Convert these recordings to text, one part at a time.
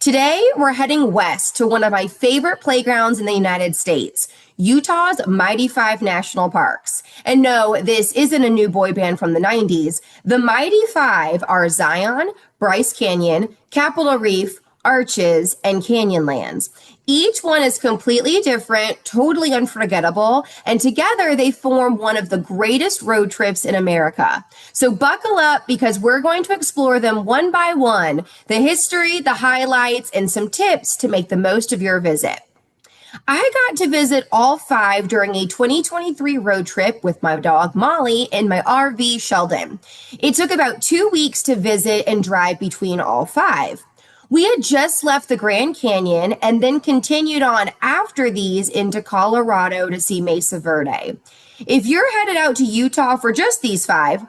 Today, we're heading west to one of my favorite playgrounds in the United States, Utah's Mighty Five National Parks. And no, this isn't a new boy band from the 90s. The Mighty Five are Zion, Bryce Canyon, Capitol Reef, Arches, and Canyonlands. Each one is completely different, totally unforgettable, and together they form one of the greatest road trips in America. So buckle up because we're going to explore them one by one, the history, the highlights, and some tips to make the most of your visit. I got to visit all five during a 2023 road trip with my dog Molly and my RV Sheldon. It took about 2 weeks to visit and drive between all five. We had just left the Grand Canyon and then continued on after these into Colorado to see Mesa Verde. If you're headed out to Utah for just these five,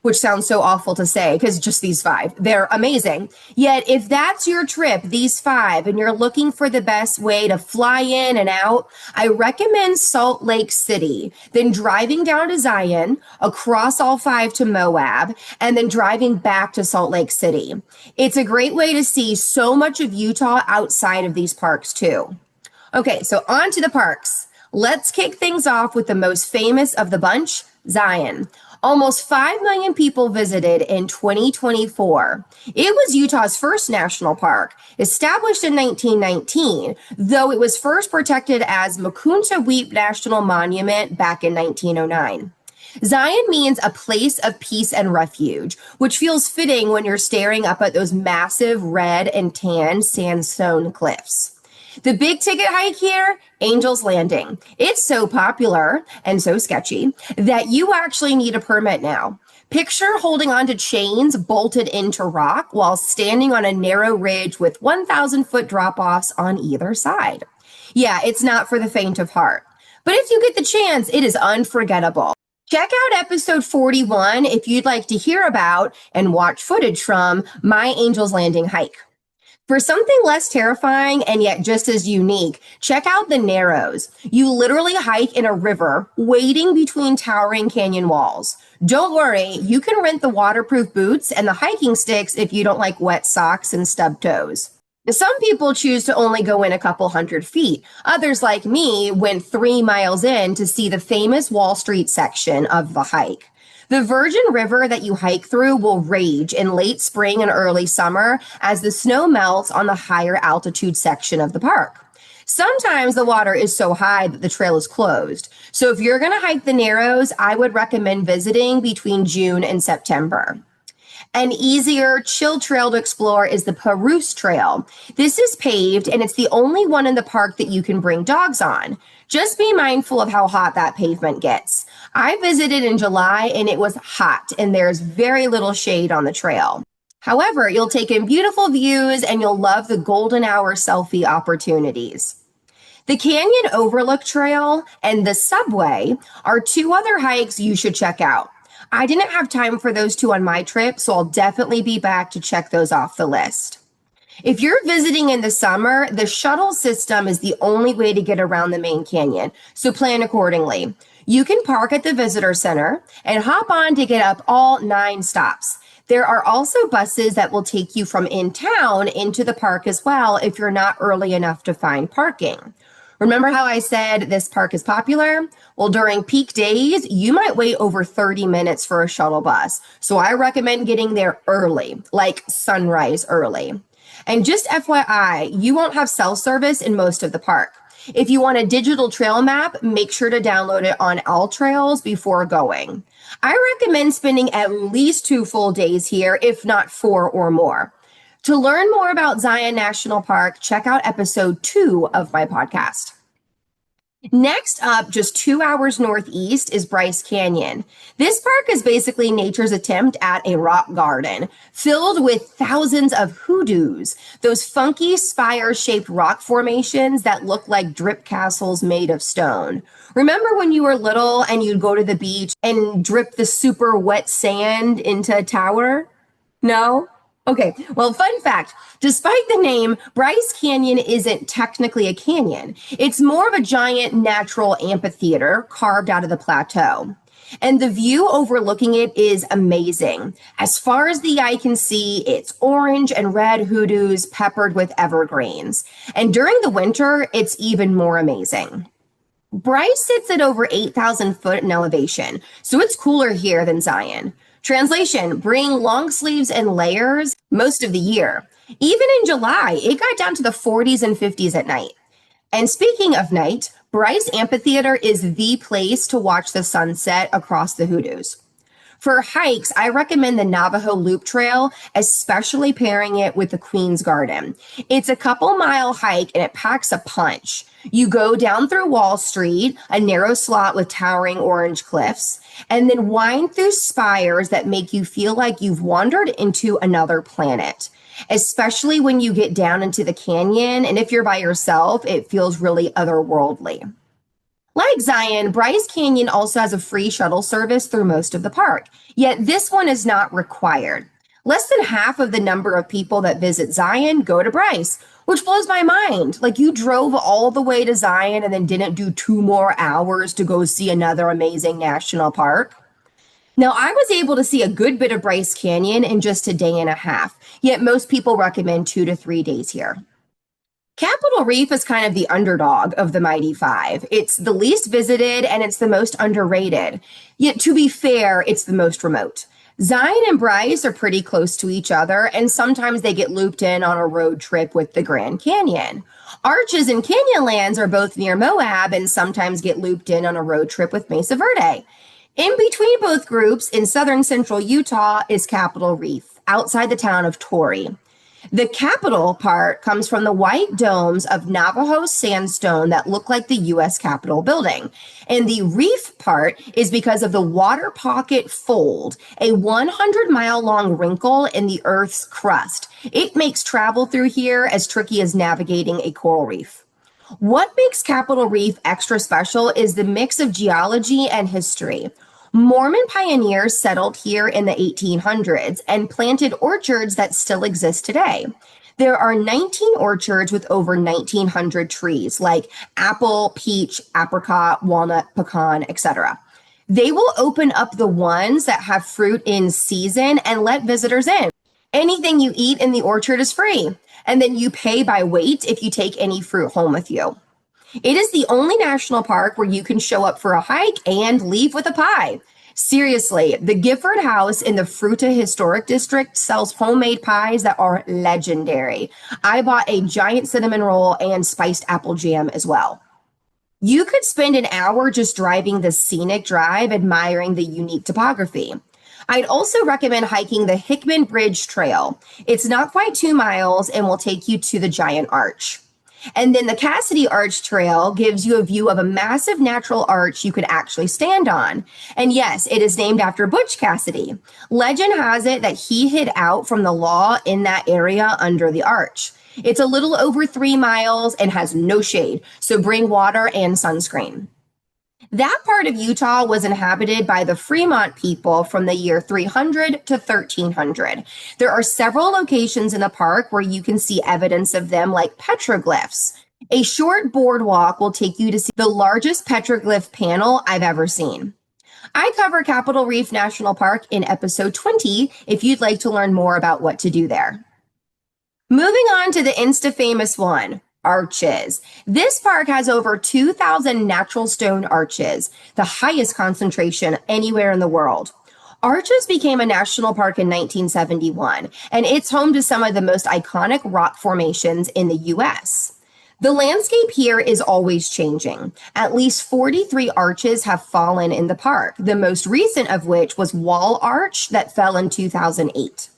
which sounds so awful to say because just these five, they're amazing. Yet if that's your trip, these five, and you're looking for the best way to fly in and out, I recommend Salt Lake City, then driving down to Zion, across all five to Moab, and then driving back to Salt Lake City. It's a great way to see so much of Utah outside of these parks too. Okay, so on to the parks. Let's kick things off with the most famous of the bunch, Zion. Almost 5 million people visited in 2024. It was Utah's first national park, established in 1919, though it was first protected as Makunta-Weep National Monument back in 1909. Zion means a place of peace and refuge, which feels fitting when you're staring up at those massive red and tan sandstone cliffs. The big ticket hike here, Angel's Landing. It's so popular and so sketchy that you actually need a permit now. Picture holding onto chains bolted into rock while standing on a narrow ridge with 1,000-foot drop-offs on either side. Yeah, it's not for the faint of heart. But if you get the chance, it is unforgettable. Check out episode 41 if you'd like to hear about and watch footage from my Angel's Landing hike. For something less terrifying and yet just as unique, check out the Narrows. You literally hike in a river wading between towering canyon walls. Don't worry, you can rent the waterproof boots and the hiking sticks if you don't like wet socks and stubbed toes. Some people choose to only go in a couple hundred feet. Others, like me, went 3 miles in to see the famous Wall Street section of the hike. The Virgin River that you hike through will rage in late spring and early summer as the snow melts on the higher altitude section of the park. Sometimes the water is so high that the trail is closed. So if you're going to hike the Narrows, I would recommend visiting between June and September. An easier, chill trail to explore is the Perouse Trail. This is paved, and it's the only one in the park that you can bring dogs on. Just be mindful of how hot that pavement gets. I visited in July, and it was hot, and there's very little shade on the trail. However, you'll take in beautiful views, and you'll love the golden hour selfie opportunities. The Canyon Overlook Trail and the Subway are 2 other hikes you should check out. I didn't have time for those 2 on my trip, so I'll definitely be back to check those off the list. If you're visiting in the summer, the shuttle system is the only way to get around the main canyon, so plan accordingly. You can park at the visitor center and hop on to get up all 9 stops. There are also buses that will take you from in town into the park as well if you're not early enough to find parking. Remember how I said this park is popular? Well, during peak days, you might wait over 30 minutes for a shuttle bus. So I recommend getting there early, like sunrise early. And just FYI, you won't have cell service in most of the park. If you want a digital trail map, make sure to download it on All Trails before going. I recommend spending at least 2 full days here, if not 4 or more. To learn more about Zion National Park, check out episode 2 of my podcast. Next up, just 2 hours northeast, is Bryce Canyon. This park is basically nature's attempt at a rock garden, filled with thousands of hoodoos, those funky spire-shaped rock formations that look like drip castles made of stone. Remember when you were little and you'd go to the beach and drip the super wet sand into a tower? No? Okay, well, fun fact, despite the name, Bryce Canyon isn't technically a canyon. It's more of a giant natural amphitheater carved out of the plateau. And the view overlooking it is amazing. As far as the eye can see, it's orange and red hoodoos peppered with evergreens. And during the winter, it's even more amazing. Bryce sits at over 8,000 foot in elevation, so it's cooler here than Zion. Translation, bring long sleeves and layers most of the year. Even in July, it got down to the 40s and 50s at night. And speaking of night, Bryce Amphitheater is the place to watch the sunset across the hoodoos. For hikes, I recommend the Navajo Loop Trail, especially pairing it with the Queen's Garden. It's a couple-mile hike and it packs a punch. You go down through Wall Street, a narrow slot with towering orange cliffs, and then wind through spires that make you feel like you've wandered into another planet. Especially when you get down into the canyon, and if you're by yourself, it feels really otherworldly. Like Zion, Bryce Canyon also has a free shuttle service through most of the park, yet this one is not required. Less than half of the number of people that visit Zion go to Bryce, which blows my mind. Like, you drove all the way to Zion and then didn't do 2 more hours to go see another amazing national park. Now, I was able to see a good bit of Bryce Canyon in just a day and a half, yet most people recommend 2 to 3 days here. Capitol Reef is kind of the underdog of the Mighty Five. It's the least visited and it's the most underrated. Yet, to be fair, it's the most remote. Zion and Bryce are pretty close to each other, and sometimes they get looped in on a road trip with the Grand Canyon. Arches and Canyonlands are both near Moab and sometimes get looped in on a road trip with Mesa Verde. In between both groups, in southern central Utah, is Capitol Reef, outside the town of Torrey. The Capitol part comes from the white domes of Navajo sandstone that look like the U.S. Capitol building. And the Reef part is because of the water pocket fold, a 100-mile-long wrinkle in the Earth's crust. It makes travel through here as tricky as navigating a coral reef. What makes Capitol Reef extra special is the mix of geology and history. Mormon pioneers settled here in the 1800s and planted orchards that still exist today. There are 19 orchards with over 1,900 trees like apple, peach, apricot, walnut, pecan, etc. They will open up the ones that have fruit in season and let visitors in. Anything you eat in the orchard is free, and then you pay by weight if you take any fruit home with you. It is the only national park where you can show up for a hike and leave with a pie. Seriously, the Gifford House in the Fruita Historic District sells homemade pies that are legendary. I bought a giant cinnamon roll and spiced apple jam as well. You could spend an hour just driving the scenic drive, admiring the unique topography. I'd also recommend hiking the Hickman Bridge Trail. It's not quite 2 miles and will take you to the Giant Arch. And then the Cassidy Arch Trail gives you a view of a massive natural arch you could actually stand on. And yes, it is named after Butch Cassidy. Legend has it that he hid out from the law in that area under the arch. It's a little over 3 miles and has no shade, so bring water and sunscreen. That part of Utah was inhabited by the Fremont people from the year 300 to 1300. There are several locations in the park where you can see evidence of them, like petroglyphs. A short boardwalk will take you to see the largest petroglyph panel I've ever seen. I cover Capitol Reef National Park in episode 20 if you'd like to learn more about what to do there. Moving on to the Insta-famous one, arches. This park has over 2,000 natural stone arches, the highest concentration anywhere in the world. Arches became a national park in 1971, and it's home to some of the most iconic rock formations in the U.S. The landscape here is always changing. At least 43 arches have fallen in the park, the most recent of which was Wall Arch that fell in 2008.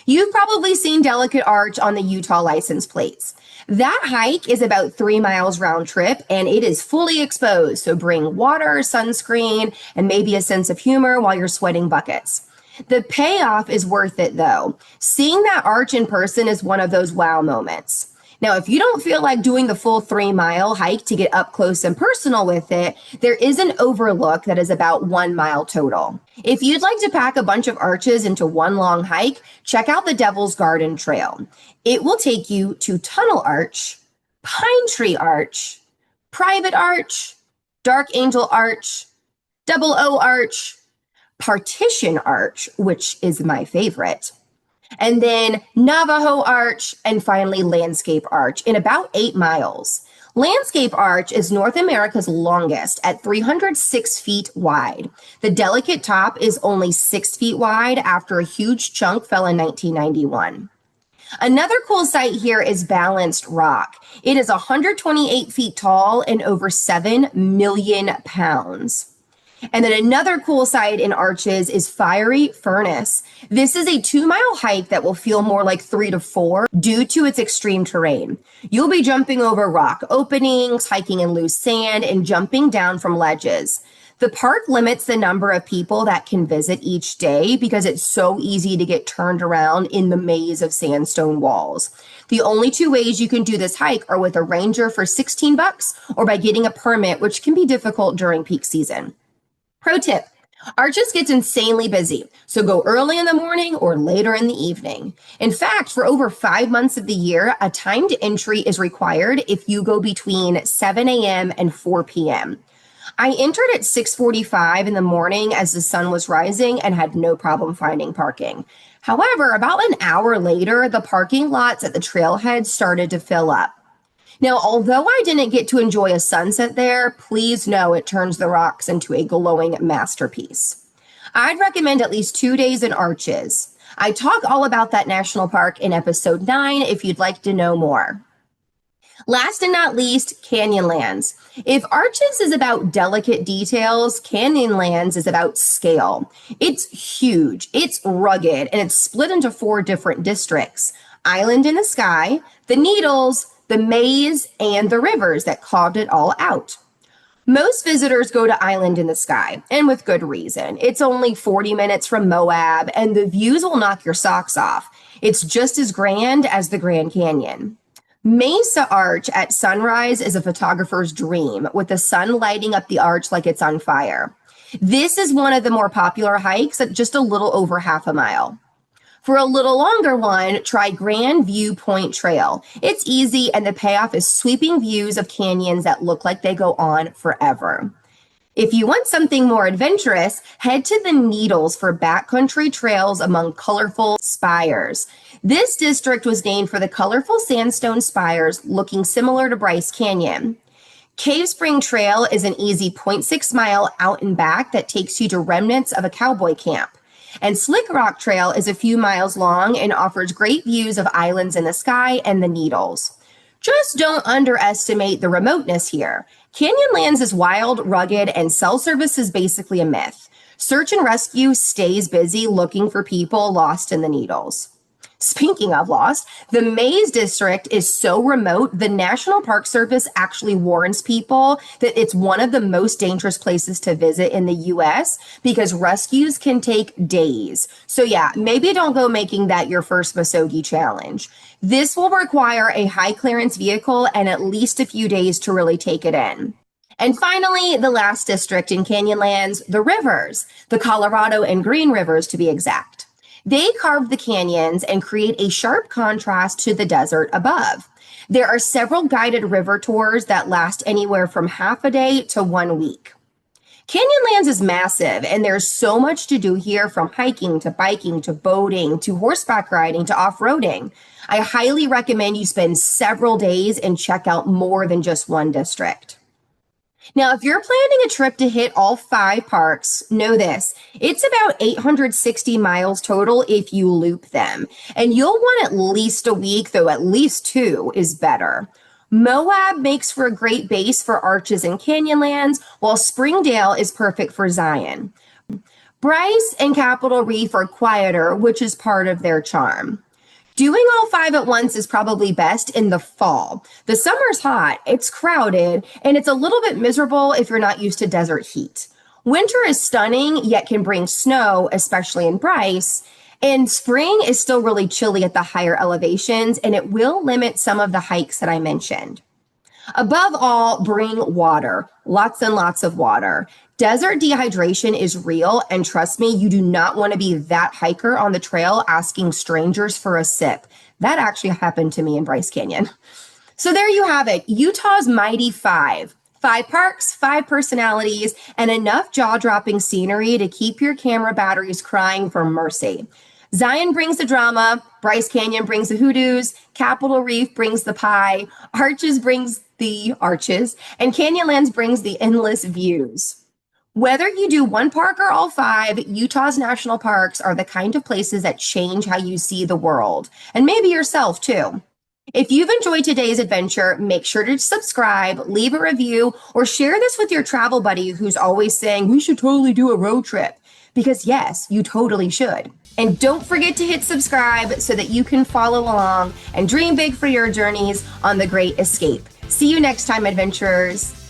You've probably seen Delicate Arch on the Utah license plates. That hike is about 3 miles round trip and it is fully exposed, so bring water, sunscreen, and maybe a sense of humor while you're sweating buckets. The payoff is worth it though. Seeing that arch in person is one of those wow moments. Now, if you don't feel like doing the full 3-mile hike to get up close and personal with it, there is an overlook that is about 1 mile total. If you'd like to pack a bunch of arches into one long hike, check out the Devil's Garden Trail. It will take you to Tunnel Arch, Pine Tree Arch, Private Arch, Dark Angel Arch, Double O Arch, Partition Arch, which is my favorite, and then Navajo Arch, and finally Landscape Arch in about 8 miles. Landscape Arch is North America's longest at 306 feet wide. The delicate top is only 6 feet wide after a huge chunk fell in 1991. Another cool site here is Balanced Rock. It is 128 feet tall and over 7 million pounds. And then another cool site in Arches is Fiery Furnace. This is a 2-mile hike that will feel more like 3 to 4 due to its extreme terrain. You'll be jumping over rock openings, hiking in loose sand, and jumping down from ledges. The park limits the number of people that can visit each day because it's so easy to get turned around in the maze of sandstone walls. The only 2 ways you can do this hike are with a ranger for $16 or by getting a permit, which can be difficult during peak season. Pro tip, Arches gets insanely busy, so go early in the morning or later in the evening. In fact, for over 5 months of the year, a timed entry is required if you go between 7 a.m. and 4 p.m. I entered at 6:45 in the morning as the sun was rising and had no problem finding parking. However, about an hour later, the parking lots at the trailhead started to fill up. Now, although I didn't get to enjoy a sunset there, please know it turns the rocks into a glowing masterpiece. I'd recommend at least 2 days in Arches. I talk all about that national park in episode 9 if you'd like to know more. Last and not least, Canyonlands. If Arches is about delicate details, Canyonlands is about scale. It's huge, it's rugged, and it's split into 4 different districts: Island in the Sky, the Needles, the Maze, and the rivers that carved it all out. Most visitors go to Island in the Sky, and with good reason. It's only 40 minutes from Moab, and the views will knock your socks off. It's just as grand as the Grand Canyon. Mesa Arch at sunrise is a photographer's dream, with the sun lighting up the arch like it's on fire. This is one of the more popular hikes at just a little over half a mile. For a little longer one, try Grand Viewpoint Trail. It's easy, and the payoff is sweeping views of canyons that look like they go on forever. If you want something more adventurous, head to the Needles for backcountry trails among colorful spires. This district was named for the colorful sandstone spires looking similar to Bryce Canyon. Cave Spring Trail is an easy 0.6 mile out and back that takes you to remnants of a cowboy camp. And Slick Rock Trail is a few miles long and offers great views of islands in the sky and the Needles. Just don't underestimate the remoteness here. Canyonlands is wild, rugged, and cell service is basically a myth. Search and rescue stays busy looking for people lost in the Needles. Speaking of lost, the Maze District is so remote, the National Park Service actually warns people that it's one of the most dangerous places to visit in the U.S. because rescues can take days. So yeah, maybe don't go making that your first Muskogee challenge. This will require a high clearance vehicle and at least a few days to really take it in. And finally, the last district in Canyonlands, the rivers, the Colorado and Green Rivers to be exact. They carve the canyons and create a sharp contrast to the desert above. There are several guided river tours that last anywhere from half a day to 1 week. Canyonlands is massive, and there's so much to do here, from hiking to biking to boating to horseback riding to off-roading. I highly recommend you spend several days and check out more than just one district. Now, if you're planning a trip to hit all 5 parks, know this: it's about 860 miles total if you loop them. And you'll want at least a week, though at least 2 is better. Moab makes for a great base for Arches and Canyonlands, while Springdale is perfect for Zion. Bryce and Capitol Reef are quieter, which is part of their charm. Doing all 5 at once is probably best in the fall. The summer's hot, it's crowded, and it's a little bit miserable if you're not used to desert heat. Winter is stunning, yet can bring snow, especially in Bryce. And spring is still really chilly at the higher elevations, and it will limit some of the hikes that I mentioned. Above all, bring water, lots and lots of water. Desert dehydration is real, and trust me, you do not want to be that hiker on the trail asking strangers for a sip. That actually happened to me in Bryce Canyon. So there you have it, Utah's Mighty 5 5 parks, 5 personalities, and enough jaw-dropping scenery to keep your camera batteries crying for mercy. Zion brings the drama, Bryce Canyon brings the hoodoos, Capitol Reef brings the pie, Arches brings the arches, and Canyonlands brings the endless views. Whether you do one park or all 5, Utah's national parks are the kind of places that change how you see the world, and maybe yourself too. If you've enjoyed today's adventure, make sure to subscribe, leave a review, or share this with your travel buddy who's always saying, we should totally do a road trip. Because yes, you totally should. And don't forget to hit subscribe so that you can follow along and dream big for your journeys on the Great Escape. See you next time, adventurers.